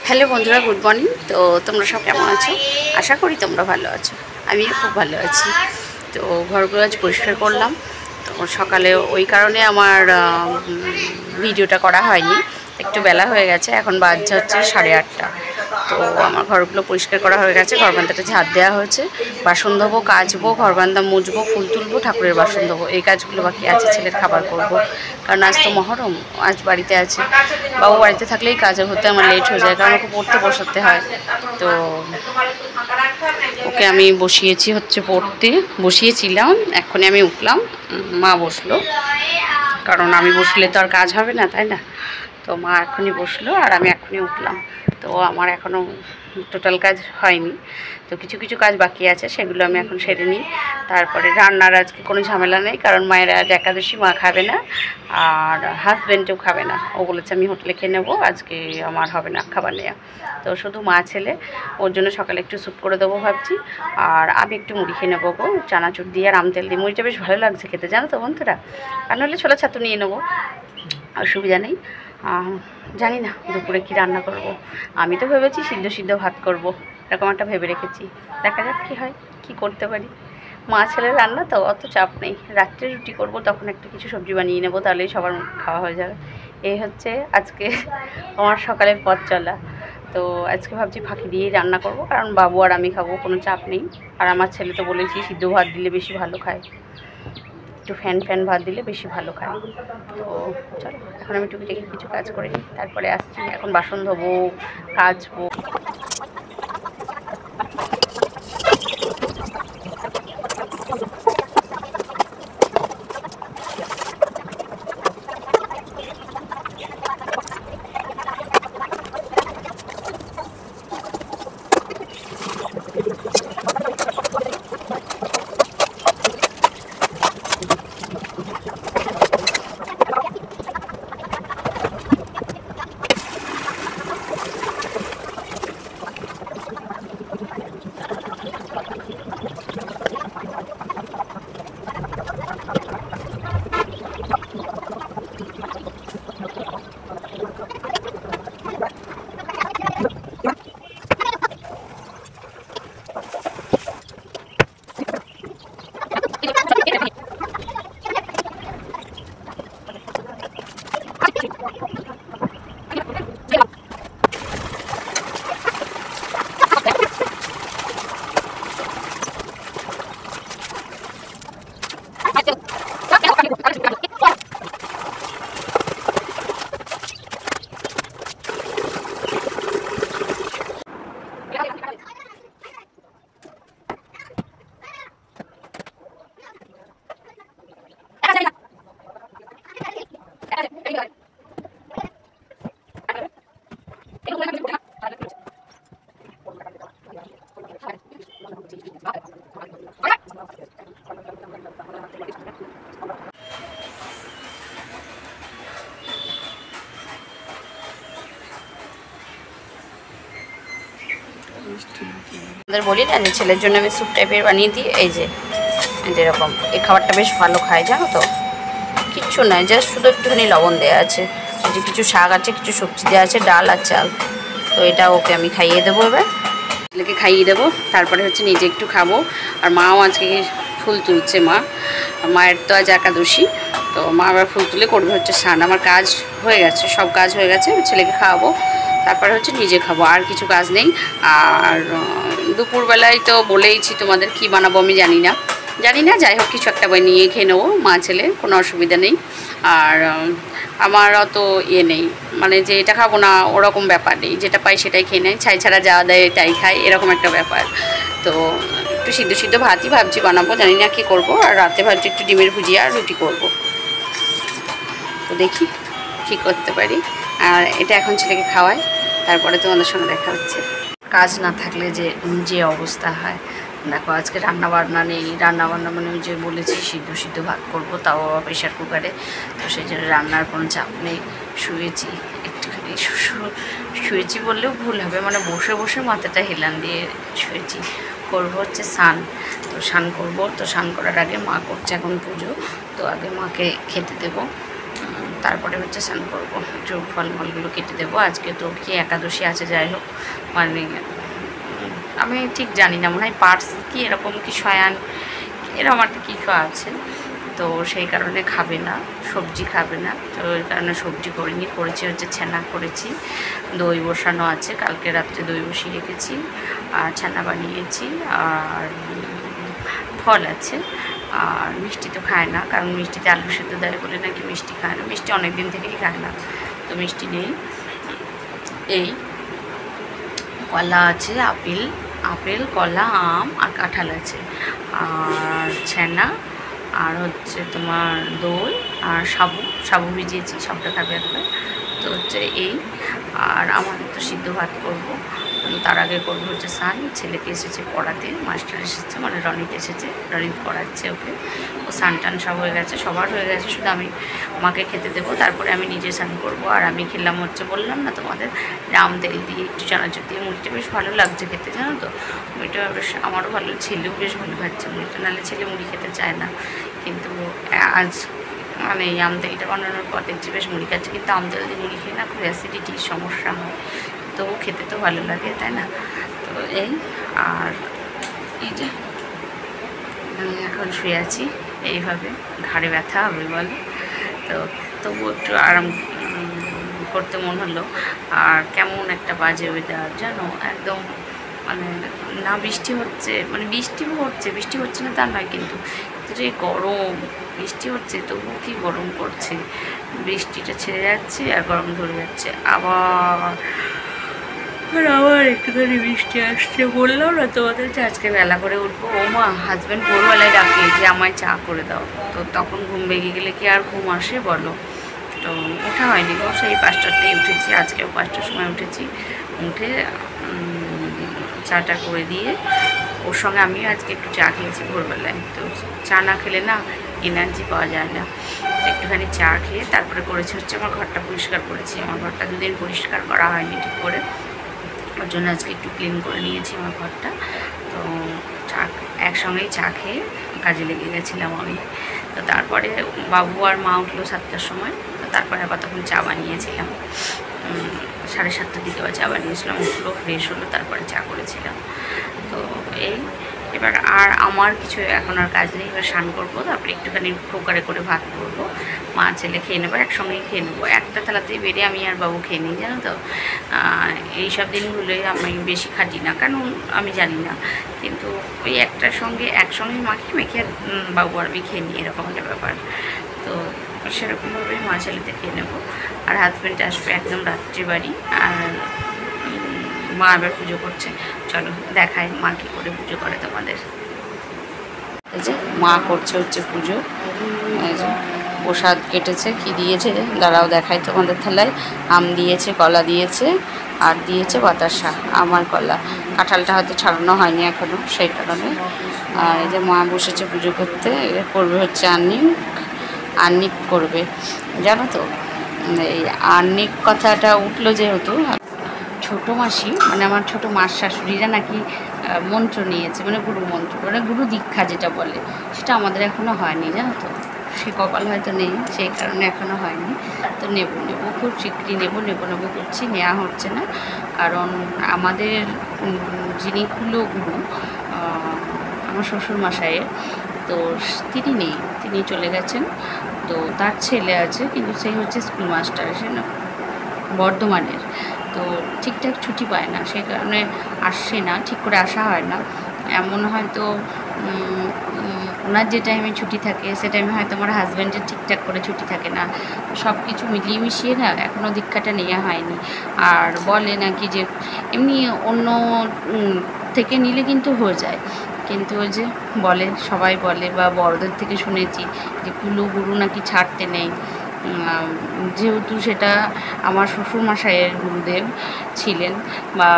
Hello বন্ধুরা, good morning. তো তোমরা সব কেমন আছো? আশা করি তোমরা ভালো আছো। আমিও খুব ভালো আছি। তো ঘরগুলো আজ পরিষ্কার করলাম। তো সকালে ওই কারণে আমার ভিডিওটা করা হয়নি, একটু বেলা হয়ে গেছে। এখন বাজছে হচ্ছে 8:30। তো আমার ঘরগুলো পরিষ্কার করা হয়ে গেছে, ঘরবান্দাটা ঝাড় দেওয়া হয়েছে, বাসন ধোবো, কাচবো, ঘরবান্দা মুছবো, ফুল তুলবো, ঠাকুরের বাসন ধোবো, এই কাজগুলো বাকি আছে। ছেলের খাবার করব, কারণ আজ তো মহরম, আজ বাড়িতে আছে। বাবু বাড়িতে থাকলেই কাজে হতে আমার লেট হয়ে যায়, কারণ ওকে পড়তে বসাতে হয়। তো ওকে আমি বসিয়েছি হচ্ছে পড়তে, বসিয়েছিলাম, এক্ষুনি আমি উঠলাম, মা বসলো, কারণ আমি বসলে তো আর কাজ হবে না, তাই না? তো মা এখনই বসলো আর আমি এখনই উঠলাম। তো আমার এখনও টোটাল কাজ হয়নি, তো কিছু কিছু কাজ বাকি আছে, সেগুলো আমি এখন সেরে নিই। তারপরে রান্নার আজকে কোনো ঝামেলা নেই, কারণ মায়ের আজ একাদশী, মা খাবে না আর হাজব্যান্ডও খাবে না। ও বলেছে আমি হোটেলে খেয়ে নেবো, আজকে আমার হবে না খাবার নেওয়া। তো শুধু মা ছেলে, ওর জন্য সকালে একটু স্যুপ করে দেবো ভাবছি, আর আমি একটু মুড়ি খেয়ে নেবো গো, চানাচুর দিয়ে আর আমতেল দিয়ে। মুড়িটা বেশ ভালো লাগছে খেতে, জানো তো বন্ধুরা। আর নাহলে ছোলা ছাতু নিয়ে নেবো, অসুবিধা নেই। জানি না দুপুরে কি রান্না করব। আমি তো ভেবেছি সিদ্ধ ভাত করব, এরকম একটা ভেবে রেখেছি। দেখা যাক কী হয়, কি করতে পারি। মা ছেলের রান্না তো অত চাপ নেই। রাত্রে রুটি করব, তখন একটা কিছু সবজি বানিয়ে নেবো, তাহলেই সবার খাওয়া হয়ে যাবে। এই হচ্ছে আজকে আমার সকালের পথ চলা। তো আজকে ভাবছি ফাঁকি দিয়েই রান্না করব, কারণ বাবু আর আমি খাবো, কোনো চাপ নেই। আর আমার ছেলে তো বলেছি সিদ্ধ ভাত দিলে বেশি ভালো খায়, একটু ফ্যান ভাত দিলে বেশি ভালো খায়। তো চলো এখন আমি টুকিটাকি কিছু কাজ করে নিই, তারপরে আসছি। এখন বাসন ধোবো, কাচবো। বলি না যে ছেলের জন্য আমি স্যুপ টাইপের বানিয়ে দিই, এই যে যেরকম, এই খাবারটা বেশ ভালো খায়, জানো তো। কিচ্ছু নয়, জাস্ট শুধু একটুখানি লবণ দেওয়া আছে, এই যে কিছু শাক আছে, কিছু সবজি দেওয়া আছে, ডাল আর চাল। তো এটা ওকে আমি খাইয়ে দেবো, এবার ছেলেকে খাইয়ে দেবো, তারপরে হচ্ছে নিজে একটু খাবো। আর মাও আজকে ফুল তুলছে, মায়ের তো আজ একাদশী, তো মা আবার ফুল তুলে করবে হচ্ছে স্নান। আমার কাজ হয়ে গেছে, সব কাজ হয়ে গেছে, ছেলেকে খাওয়াবো, তারপরে হচ্ছে নিজে খাবো, আর কিছু কাজ নেই। আর দুপুরবেলায় তো বলেইছি তোমাদের কি বানাবো আমি জানি না, যাই হোক কিছু একটা বানিয়ে খেয়ে নেবো, মা ছেলে, কোনো অসুবিধা নেই। আর আমার অত ইয়ে নেই, মানে যে এটা খাবো না ওরকম ব্যাপার নেই, যেটা পাই সেটাই খেয়ে নেয়, ছাই ছাড়া যা দেয় তাই খাই, এরকম একটা ব্যাপার। তো একটু সিদ্ধ ভাতই ভাবছি বানাবো, জানি না কী করবো। আর রাতে ভাবছি একটু ডিমের ভুজিয়া আর রুটি করবো, তো দেখি কী করতে পারি। আর এটা এখন ছেলেকে খাওয়াই, তারপরে তোমাদের সঙ্গে দেখা হচ্ছে। কাজ না থাকলে যে অবস্থা হয়, দেখো আজকে রান্নাবান্না নেই। রান্নাবান্না মানে ওই যে বলেছি সিদ্ধ ভাত করবো, তাও প্রেশার কুকারে, তো সেই জন্য রান্নার কোনো চাপ নেই। শুয়েছি একটুখানি, শুয়েছি বললেও ভুল হবে, মানে বসে বসে মাথাটা হেলান দিয়ে শুয়েছি। করবো হচ্ছে স্নান, তো স্নান করবো। তো স্নান করার আগে মা করছে এখন পুজো, তো আগে মাকে খেতে দেবো। তারপরে হচ্ছে স্নান করবো, একটু ফলমূলগুলো কেটে দেবো। আজকে তো কি একাদশী আছে, যাই হোক মানে আমি ঠিক জানি না, মনে হয় পার্স কি এরকম কি শয়ান এরকম একটা কিছু আছে, তো সেই কারণে খাবে না, সবজি খাবে না, তো ওই কারণে সবজি করিনি, করেছি হচ্ছে ছানা করেছি, দই বসানো আছে, কালকে রাত্রে দই বসিয়ে রেখেছি, আর ছানা বানিয়েছি, আর ফল আছে। আর মিষ্টি তো খায় না, কারণ মিষ্টিতে আলু সেদ্ধ দেয় বলে নাকি মিষ্টি খায় না, মিষ্টি অনেক দিন থেকেই খায় না, তো মিষ্টি নেই। এই কলা আছে, আপেল কলা আম আর কাঁঠাল আছে, আর ছানা, আর হচ্ছে তোমার দই, আর সাবু ভিজিয়েছি, সবটা খাবে একবার, তো হচ্ছে এই। আর আমাদের তো সিদ্ধ ভাত করবো, তার আগে করবো হচ্ছে স্নান। ছেলেকে এসেছে পড়াতে, মাস্টার এসেছে, মানে রনিত এসেছে, রনিত পড়াচ্ছে ওকে, ও স্নান টান সব হয়ে গেছে, সবার হয়ে গেছে, শুধু আমি মাকে খেতে দেবো, তারপরে আমি নিজে স্নান করবো। আর আমি খেলাম হচ্ছে, বললাম না তোমাদের, আম তেল দিয়ে একটু চানাচুর দিয়ে মুড়িটা বেশ ভালো লাগছে খেতে, জানো তো, মুড়িটা বেশ আমারও ভালো, ছেলেও বেশ ভালো খাচ্ছে মুড়িটা, নাহলে ছেলে মুড়ি খেতে চায় না, কিন্তু আজ মানে এই আম তেলটা বানানোর পর দেখছি বেশ মুড়ি খাচ্ছে, কিন্তু আম তেল দিয়ে মুড়ি খেয়ে না খুব অ্যাসিডিটির সমস্যা হয়, তো খেতে তো ভালো লাগে, তাই না? তো এই, আর এই যে আমি এখন শুয়ে আছি এইভাবে, ঘাড়ে ব্যথা হবে বলে, তো তবু একটু আরাম করতে মন হলো। আর কেমন একটা বাজে ওয়েদার জানো, একদম মানে না বৃষ্টি হচ্ছে, মানে বৃষ্টি হচ্ছে না তা নয়, কিন্তু যে গরম, বৃষ্টি হচ্ছে তবু কি গরম করছে, বৃষ্টিটা ছেড়ে যাচ্ছে আর গরম ধরে যাচ্ছে, আবার একটুখানি বৃষ্টি আসছে। বললাম না তোমাদের যে আজকে বেলা করে উঠবো, ও মা হাজব্যান্ড ভোরবেলায় ডাকে যে আমায় চা করে দাও, তো তখন ঘুম ভেঙে গেলে কি আর ঘুম আসে বলো, তো ওঠা হয়নি গো, সেই 5টাতেই উঠেছি, আজকেও 5টার সময় উঠেছি, উঠে চাটা করে দিয়ে ওর সঙ্গে আমিও আজকে একটু চা খেয়েছি ভোরবেলায়, তো চা না খেলে না এনার্জি পাওয়া যায় না, একটুখানি চা খেয়ে তারপরে করেছি হচ্ছে আমার ঘরটা পরিষ্কার করেছি, আমার ঘরটা দুদিন পরিষ্কার করা হয়নি ঠিক করে, ওর জন্য আজকে একটু ক্লিন করে নিয়েছি আমার ঘরটা, তো চা একসঙ্গেই চা খেয়ে কাজে লেগে গেছিলাম আমি, তো তারপরে বাবু আর মা উঠলো 7টার সময়, তো তারপরে আবার তখন চা বানিয়েছিলাম, 7:30টার দিকে আবার চা বানিয়েছিলাম, উঠলো ফ্রেশ হলো, তারপরে চা করেছিলাম, তো এই এবার আর আমার কিছু এখন আর কাজ নেই, এবার স্নান করবো, তারপরে একটুখানি কুকারে করে ভাত করবো, মা ছেলে খেয়ে নেবো, একসঙ্গেই খেয়ে নেবো, একটা থালাতেই বেড়ে আমি আর বাবু খেয়ে নিই, জানো তো, এইসব দিনগুলোই আমি বেশি খাটি না, কারণ আমি জানি না, কিন্তু ওই একটার সঙ্গে একসঙ্গে মেখে বাবু আর আমি খেয়ে নিই, এরকম একটা ব্যাপার, তো সেরকমভাবেই মা ছেলেতে খেয়ে নেবো। আর হাজব্যান্ড আসবে একদম রাত্রি বাড়ি, আর মা এবার পুজো করছে, চলো দেখাই মা কী করে পুজো করে তোমাদের। এই যে মা করছে হচ্ছে পুজো, এই যে প্রসাদ কেটেছে, কি দিয়েছে দাঁড়াও দেখাই তোমাদের থালায়, আম দিয়েছে, কলা দিয়েছে, আর দিয়েছে বাতাসা, আমার কলা, কাঁঠালটা হয়তো ছাড়ানো হয়নি এখনও, সেই কারণে। আর এই যে মা বসেছে পুজো করতে, করবে হচ্ছে আর্নিক করবে, জানো তো, এই আর্নিক কথাটা উঠলো যেহেতু, ছোটো মাসি মানে আমার ছোটো মাস শাশুড়িরা নাকি মন্ত্র নিয়েছে, মানে গুরু মন্ত্র, মানে গুরু দীক্ষা যেটা বলে, সেটা আমাদের এখনও হয়নি, জানো তো, সে কপাল হয়তো নেই, সেই কারণে এখনও হয়নি, তো নেব খুব শীঘ্রই নেব করছি, নেওয়া হচ্ছে না, কারণ আমাদের যিনি কুলগুরু আমার শ্বশুরমশাইয়ের, তো তিনি নেই, তিনি চলে গেছেন, তো তার ছেলে আছে, কিন্তু সেই হচ্ছে স্কুল মাস্টার, সে না বর্ধমানের, তো ঠিকঠাক ছুটি পায় না, সেই কারণে আসছে না, ঠিক করে আসা হয় না, এমন হয়তো ওনার যে টাইমে ছুটি থাকে সে টাইমে হয়তো আমার হাজব্যান্ডের ঠিকঠাক করে ছুটি থাকে না, সব কিছু মিলিয়ে মিশিয়ে না এখনও দীক্ষাটা নেওয়া হয়নি। আর বলে নাকি যে এমনি অন্য থেকে নিলে কিন্তু হয়ে যায়, কিন্তু ওই যে বলে, সবাই বলে বা বড়দের থেকে শুনেছি যে কুলগুরু নাকি ছাড়তে নেই, যেহেতু সেটা আমার শ্বশুরমশাইয়ের গুরুদেব ছিলেন, বা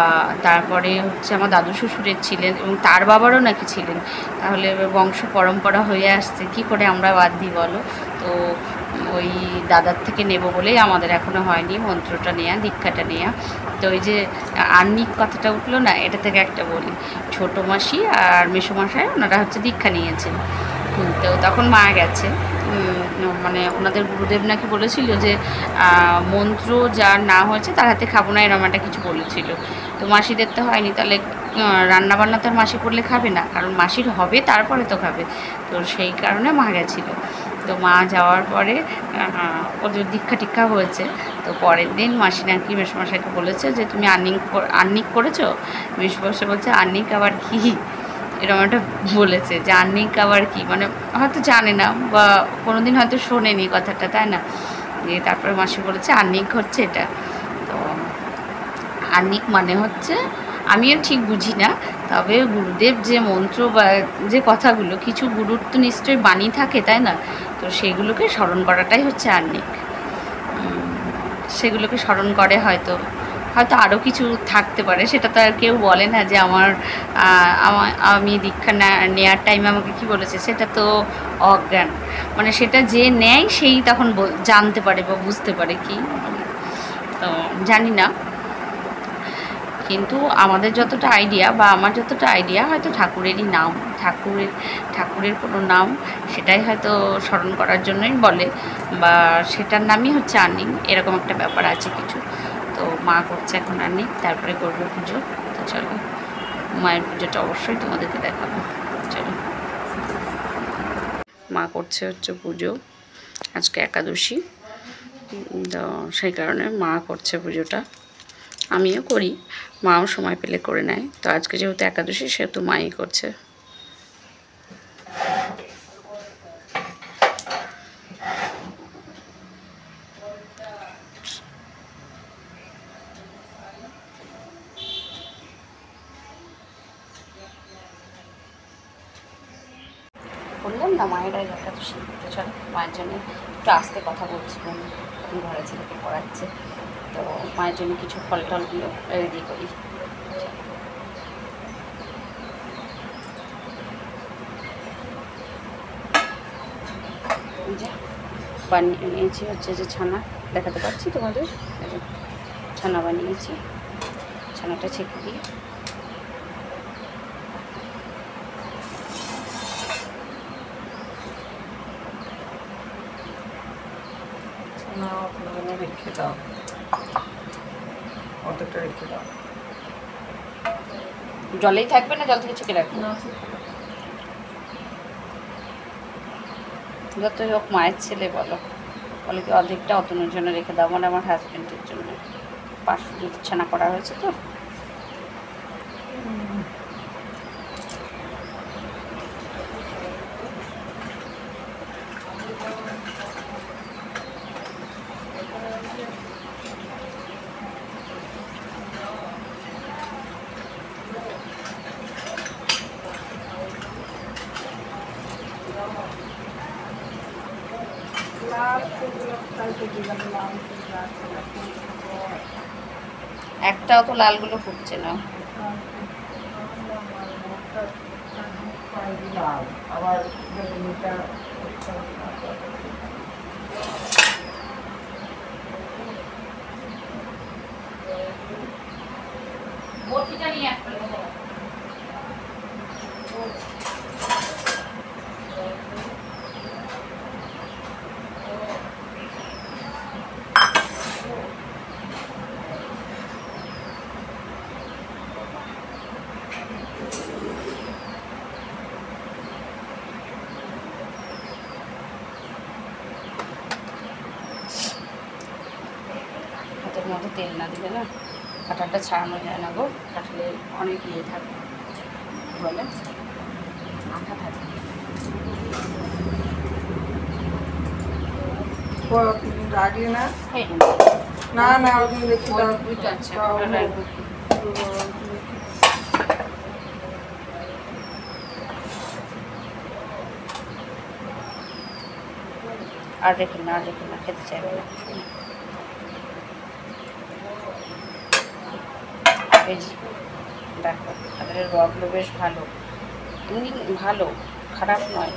তারপরে হচ্ছে আমার দাদু শ্বশুরের ছিলেন, এবং তার বাবারও নাকি ছিলেন, তাহলে বংশ পরম্পরা হয়ে আসছে, কি করে আমরা বাদ দিই বলো, তো ওই দাদার থেকে নেব বলেই আমাদের এখনও হয়নি মন্ত্রটা নেওয়া, দীক্ষাটা নেওয়া। তো ওই যে আর্নিক কথাটা উঠলো না, এটা থেকে একটা বলি, ছোটো মাসি আর মেসোমশাই ওনারা হচ্ছে দীক্ষা নিয়েছেন, তো তখন মা গেছে, মানে ওনাদের গুরুদেব নাকি বলেছিল যে মন্ত্র যার না হয়েছে তার হাতে খাবো না, এরকম একটা কিছু বলেছিল। তো মাসিদের তো হয়নি, তাহলে রান্নাবান্না তো আর মাসি করলে খাবে না, কারণ মাসির হবে তারপরে তো খাবে। তো সেই কারণে মা গেছিলো। তো মা যাওয়ার পরে ওদের দীক্ষা টিক্ষা হয়েছে। তো পরের দিন মাসি নাকি মেসোমশাইকে বলেছে যে তুমি আর্নিক করেছো। মেসোমশাই বলছে আর্নিক আবার কি, এরকম একটা বলেছে যে আর্নিক আবার কি, মানে হয়তো জানে না বা কোনোদিন হয়তো শোনেনি কথাটা, তাই না? দিয়ে তারপরে মাসি বলেছে আর্নিক হচ্ছে এটা। তো আর্নিক মানে হচ্ছে, আমিও ঠিক বুঝি না, তবে গুরুদেব যে মন্ত্র বা যে কথাগুলো, কিছু গুরুর তো নিশ্চয়ই বাণী থাকে, তাই না? তো সেগুলোকে স্মরণ করাটাই হচ্ছে আর্নিক। সেগুলোকে স্মরণ করে হয়তো হয়তো আরও কিছু থাকতে পারে, সেটা তো আর কেউ বলে না যে আমি দীক্ষা নেওয়ার টাইমে আমাকে কি বলেছে, সেটা তো অজ্ঞান। মানে সেটা যে নেয় সেই তখন জানতে পারে বা বুঝতে পারে কি, তো জানি না। কিন্তু আমাদের যতটা আইডিয়া বা আমার যতটা আইডিয়া, হয়তো ঠাকুরেরই নাম, ঠাকুরের কোনো নাম, সেটাই হয়তো স্মরণ করার জন্যই বলে, বা সেটার নামই হচ্ছে আর্নিং, এরকম একটা ব্যাপার আছে কিছু। তো মা করছে এখন আর্নিং, তারপরে করবো পুজো। তো চলো মায়ের পুজোটা অবশ্যই তোমাদেরকে দেখাবো। চলো, মা করছে হচ্ছে পুজো, আজকে একাদশী, তো সেই কারণে মা করছে পুজোটা। আমিও করি, মাও সময় পেলে করে নেয়। তো আজকে যেহেতু একাদশী, সেহেতু মাই করছে। বললাম না মায়ের আগে একাদশী, তো চলো মায়ের জন্য একটু আস্তে কথা বলছি, ঘরে ছেলেকে পড়াচ্ছে। তো মায়ের জন্য কিছু ফল টলগুলো রেডি করি। বানিয়ে নিয়েছি হচ্ছে যে ছানা, দেখাতে পারছি তোমাদের, ছানা বানিয়েছি। ছানাটা ছেঁকে দিই। রেখে দাও, অর্ধেকটা রেখে দাও। জলেই থাকবে না জল থেকে ছেঁকে রাখবো? যত হোক মায়ের ছেলে, বলো কি অর্ধেকটা অতনুর জন্য রেখে দাও, মানে আমার হাজব্যান্ডের জন্য। 500 দুধ ছানা করা হয়েছে তো। একটাও তো লালগুলো ফুটছে না। আবার বটিটা নিয়ে আসবে। হাতের মধ্যে তেল না দিলে না কাঁঠালটা ছাড়ানো যায় না গো। কাঁঠালে অনেক ইয়ে থাকে, বলে আঠা থাকে। রাগি না, না না ওদিন দেখি বুঝতে পারছি। আর রেখে না খেতে চাইবে না। দেখো কাঁঠালের রসগুলো বেশ ভালো, এমনি ভালো, খারাপ নয়,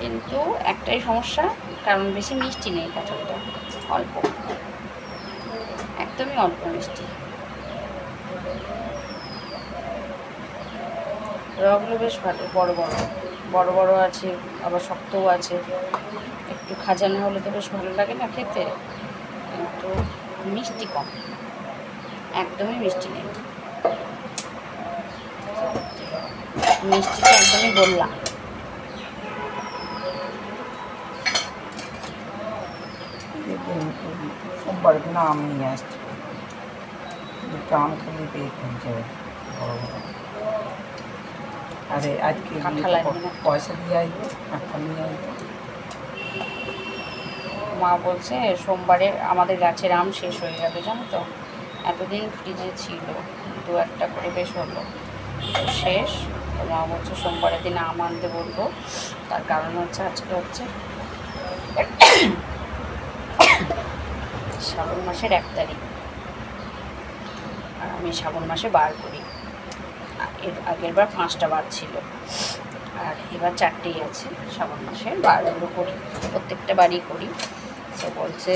কিন্তু একটাই সমস্যা, কারণ বেশি মিষ্টি নেই কাঁঠালটা, অল্প, একদমই অল্প মিষ্টি। রসগুলো বেশ ভালো, বড় বড় আছে, আবার শক্তও আছে, একটু একটু খাজা না হলে তো বেশ ভালো লাগে না খেতে, কিন্তু মিষ্টি কম, একদমই মিষ্টি নেই, মিষ্টিটা একদমই বললাম। সোমবার দিন আম নিয়ে আসছি, দুটো আম খেলে পেট হয়ে যাবে বড় বড়। আরে আজকে পয়সা দিয়ে আসবে, একটা নিয়ে আসবে। মা বলছে সোমবারে আমাদের গাছের আম শেষ হয়ে যাবে জানো তো, এতদিন ফ্রিজে ছিল, 2-1টা করে বেশ হলো, তো শেষ। তো মা বলছে সোমবারের দিন আম আনতে বলবো, তার কারণ হচ্ছে আজকে হচ্ছে শ্রাবণ মাসের 1 তারিখ, আর আমি শ্রাবণ মাসে বার করি, এর আগের বার 5টা বার ছিল, আর এবার 4টেই আছে। শ্রাবণ মাসের বারগুলো করি, প্রত্যেকটা বারই করি। সে বলছে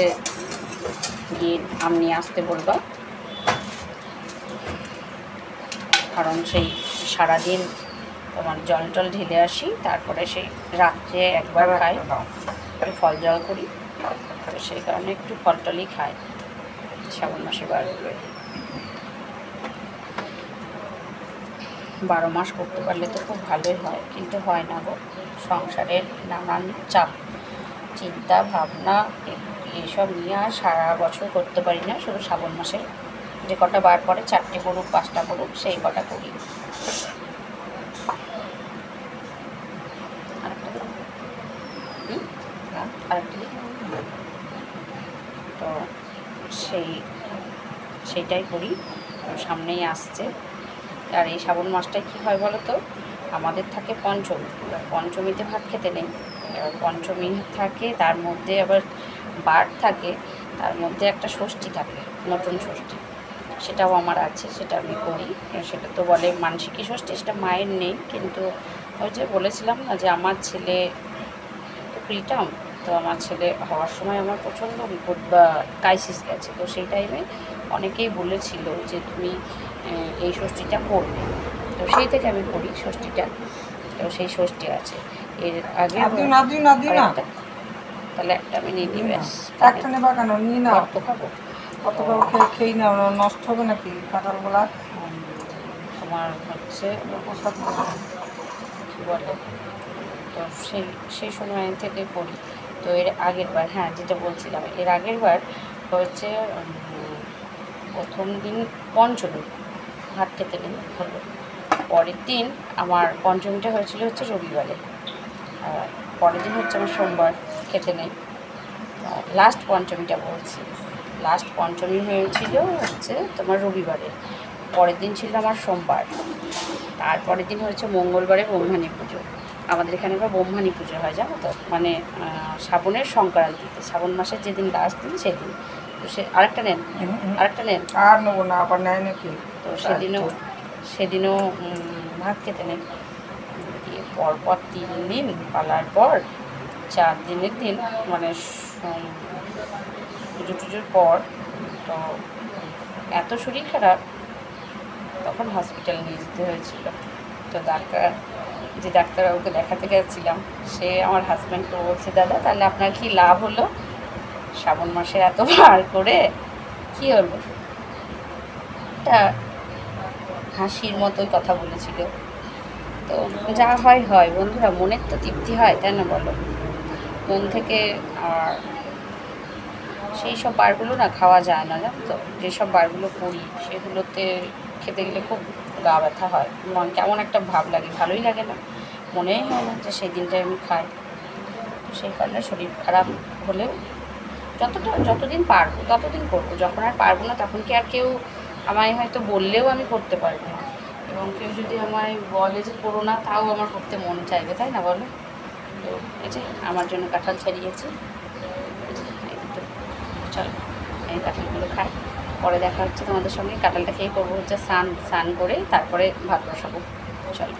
গিয়ে আম নিয়ে আসতে বলবা, কারণ সেই সারাদিন তোমার জল টল ঢেলে আসি, তারপরে সেই রাত্রে একবার খাই, একটু ফল জল করি, তো সেই কারণে একটু ফল টলই খাই শ্রাবণ মাসের বারগুলো। 12 মাস করতে পারলে তো খুব ভালোই হয়, কিন্তু হয় না গো, সংসারের নানান চাপ চিন্তা ভাবনা এইসব নিয়ে আর সারা বছর করতে পারি না। শুধু শ্রাবণ মাসের যে কটা বার পরে 4টে পড়ুক 5টা পড়ুক সেই কটা করি। আরেকটা তো সেইটাই করি, সামনেই আসছে। আর এই শ্রাবণ মাসটায় কী হয় বলো তো, আমাদের থাকে পঞ্চমী, পঞ্চমীতে ভাত খেতে নেই, এবার পঞ্চমী থাকে, তার মধ্যে আবার বার থাকে, তার মধ্যে একটা ষষ্ঠী থাকে, নতুন ষষ্ঠী, সেটাও আমার আছে, সেটা আমি করি। সেটা তো বলে মানসিকী ষষ্ঠী, সেটা মায়ের নেই, কিন্তু ওই যে বলেছিলাম না যে আমার ছেলে প্রিটাম, তো আমার ছেলে হওয়ার সময় আমার প্রচণ্ড বিপদ বা ক্রাইসিস গেছে, তো সেই টাইমে অনেকেই বলেছিল যে তুমি এই ষষ্ঠীটা করবে, তো সেই থেকে আমি করি ষষ্ঠীটা, তো সেই ষষ্ঠী আছে। এর আগে তাহলে একটা আমি নিয়ে নিই, ব্যাস একটা নেবা কেন, নিয়ে নাও, তো খাবো, কত খেয়ে নাও, নষ্ট হবে নাকি কাঁঠালগুলা। তোমার হচ্ছে কী বলে, তো সেই সময় থেকে করি। তো এর আগের বার, হ্যাঁ যেটা বলছিলাম, এর আগের বার হচ্ছে প্রথম দিন পঞ্চমী ভাত খেতে নেই হলো, পরের দিন আমার পঞ্চমীটা হয়েছিল হচ্ছে রবিবারে, আর পরের দিন হচ্ছে আমার সোমবার খেতে নেই। লাস্ট পঞ্চমীটা বলছি, লাস্ট পঞ্চমী হয়েছিল হচ্ছে তোমার রবিবারে, পরের দিন ছিল আমার সোমবার, তারপরের দিন হচ্ছে মঙ্গলবারে ব্রহ্মাণী পুজো। আমাদের এখানে বা ব্রহ্মাণী পুজো হয় জানো তো, মানে শ্রাবণের সংক্রান্তিতে, শ্রাবণ মাসের যেদিন লাস্ট দিন সেদিন। তো সে আরেকটা নেন, আরেকটা নেন, আর নেবো না, আবার নেয় নাকি। তো সেদিনও ভাত খেতে নেই, দিয়ে পরপর 3 দিন পালার পর 4 দিনের দিন মানে পুজো টুজোর পর, তো এত শরীর খারাপ, তখন হসপিটাল নিয়ে যেতে হয়েছিল। তো যে ডাক্তারবাবুকে দেখাতে গেছিলাম, সে আমার হাজব্যান্ডকে বলছে, দাদা তাহলে আপনার কি লাভ হলো, শ্রাবণ মাসে এত বার করে কী হলো, এটা হাসির মতোই কথা বলেছিল। তো যা হয় হয় বন্ধুরা, মনের তো তৃপ্তি হয়, তাই না বলো, মন থেকে। আর সেই সব বারগুলো না খাওয়া যায় না জানো তো, যেসব বারগুলো করি সেগুলোতে খেতে গেলে খুব গা ব্যথা হয়, কেমন একটা ভাব লাগে, ভালোই লাগে না, মনেই হয় না যে সেই দিনটায় আমি খাই। তো সেই কারণে শরীর খারাপ হলেও যতদিন পারবো ততদিন করবো, যখন আর পারবো না তখন কি আর কেউ আমায় হয়তো বললেও আমি করতে পারবো না, এবং কেউ যদি আমায় বলে যে করো না, তাও আমার করতে মন চাইবে, তাই না বলো। তো এই যে আমার জন্য কাঁঠাল ছাড়িয়েছি, চলো এই কাঁঠালগুলো খাই, পরে দেখা হচ্ছে তোমাদের সঙ্গে। কাঁঠালটা খেয়ে করবো হচ্ছে স্নান করে তারপরে ভাত বসাবো, চলো।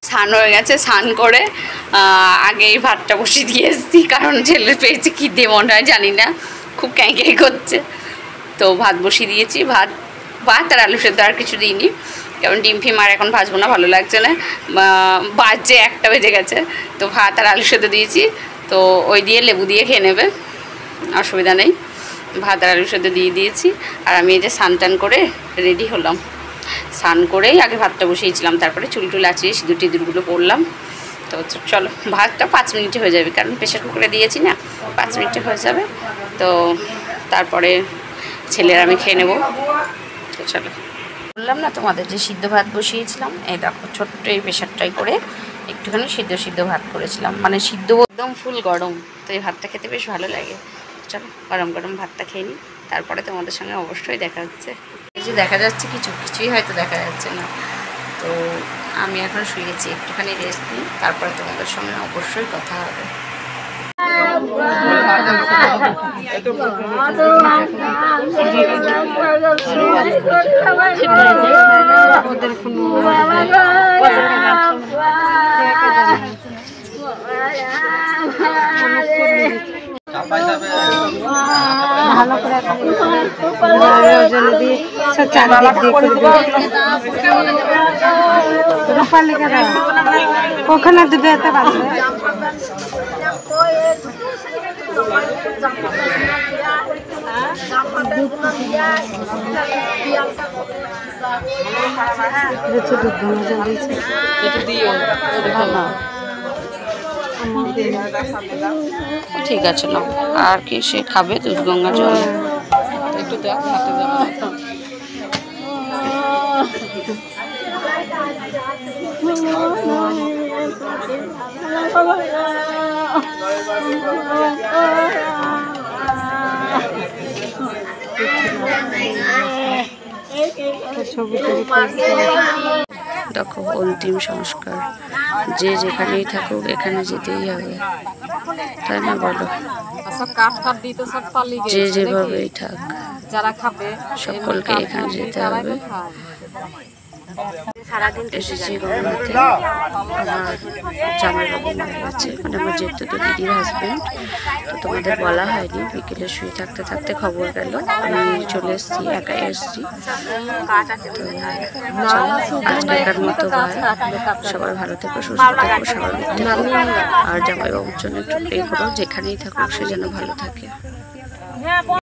স্নান হয়ে গেছে, স্নান করে আগেই ভাতটা বসিয়ে দিয়ে এসেছি, কারণ ছেলে পেয়েছি খিদে মনে হয় জানি না, খুব ক্যাঁই করছে, তো ভাত বসিয়ে দিয়েছি। ভাত আর আলু সেদ্ধ, আর কিছু দিইনি। কারণ ডিম ফিম আর এখন ভাজবো না, ভালো লাগছে না, বাজছে 1টা বেজে গেছে। তো ভাত আর আলু সেদ্ধ দিয়েছি, তো ওই দিয়ে লেবু দিয়ে খেয়ে নেবে, অসুবিধা নেই। ভাত আর আলু সেদ্ধ দিয়ে দিয়েছি। আর আমি এই যে স্নান টান করে রেডি হলাম, স্নান করেই আগে ভাতটা বসিয়েছিলাম, তারপরে চুল টুল আঁচিয়ে সিঁদুর টিঁদুরগুলো পরলাম। তো চলো, ভাতটা 5 মিনিটে হয়ে যাবে, কারণ প্রেশার কুকারে দিয়েছি না, 5 মিনিটে হয়ে যাবে। তো তারপরে ছেলের আমি খেয়ে নেব। তো চলো, বললাম না তোমাদের যে সিদ্ধ ভাত বসিয়েছিলাম, এই দেখো ছোট্ট এই প্রেশারটাই করে একটুখানি সিদ্ধ ভাত করেছিলাম, মানে সিদ্ধ একদম ফুল গরম। তো এই ভাতটা খেতে বেশ ভালো লাগে। চলো গরম গরম ভাতটা খেয়ে নিই, তারপরে তোমাদের সঙ্গে অবশ্যই দেখা হচ্ছে। এই যে দেখা যাচ্ছে কিছুই হয়তো দেখা যাচ্ছে না। তো আমি এখন শুয়েছি, একটুখানি রেস্ট নিই, তারপরে তোমাদের সঙ্গে অবশ্যই কথা হবে। ভালো করে ওখানে দিবে এত ভালো ঠিক আছে না, আর কি সে খাবে দুধ গঙ্গা জল একটু দেখ, হাতে দেওয়া দেখো অন্তিম সংস্কার, যে যেখানেই থাকুক এখানে যেতেই হবে, তাই না বলো? যে যেভাবেই থাক, সকলকে এখানে যেতে হবে। এসেছি গঙ্গাতে, আমার জামাইবাবু মারা গেছে, মানে আমার জেঠুতো দিদির হাজবেন্ড। তো তোমাদের বলা হয়নি, বিকেলে শুয়ে থাকতে থাকতে খবর গেল, আমি চলে এসেছি, একাই এসেছি। তো আজকের মতো সবাই ভালো থেকো, সুস্থ থেকো, স্বাভাবিক থেকো। আর জামাইবাবুর জন্য একটু প্রে করো, যেখানেই থাকুক সে যেন ভালো থাকে।